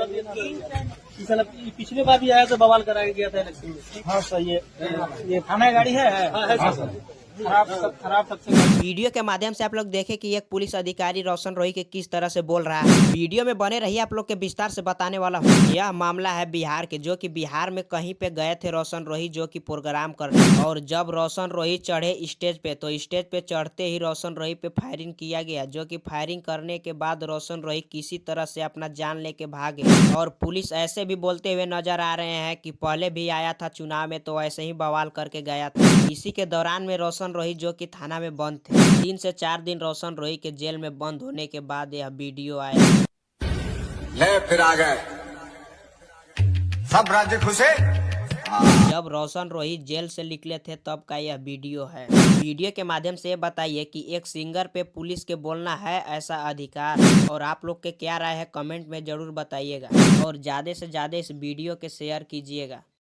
मतलब ये साला पिछले बार भी आया तो बवाल कराया गया था इलेक्शन में। हाँ सही है, ये थाना गाड़ी है। हाँ है सर, खराब सबसे। वीडियो के माध्यम से आप लोग देखें कि एक पुलिस अधिकारी रोशन रोही के किस तरह से बोल रहा है। वीडियो में बने रहिए, आप लोग के विस्तार से बताने वाला हूँ। यह मामला है बिहार के, जो कि बिहार में कहीं पे गए थे रोशन रोही, जो कि प्रोग्राम करने। और जब रोशन रोही चढ़े स्टेज पे, तो स्टेज पे चढ़ते ही रोशन रोही पे फायरिंग किया गया, जो कि फायरिंग करने के बाद रोशन रोही किसी तरह से अपना जान लेके भागे। और पुलिस ऐसे भी बोलते हुए नजर आ रहे हैं कि पहले भी आया था चुनाव में तो ऐसे ही बवाल करके गया था। इसी के दौरान में रोशन रोही जो कि थाना में बंद थे, 3 से 4 दिन रोशन रोही के जेल में बंद होने के बाद यह वीडियो आया। ले फिर आ गए सब राज्य खुशे। जब रोशन रोही जेल से निकले थे तब का यह वीडियो है। वीडियो के माध्यम से बताइए कि एक सिंगर पे पुलिस के बोलना है ऐसा अधिकार, और आप लोग के क्या राय है कमेंट में जरूर बताइएगा, और ज्यादा से ज्यादा इस वीडियो के शेयर कीजिएगा।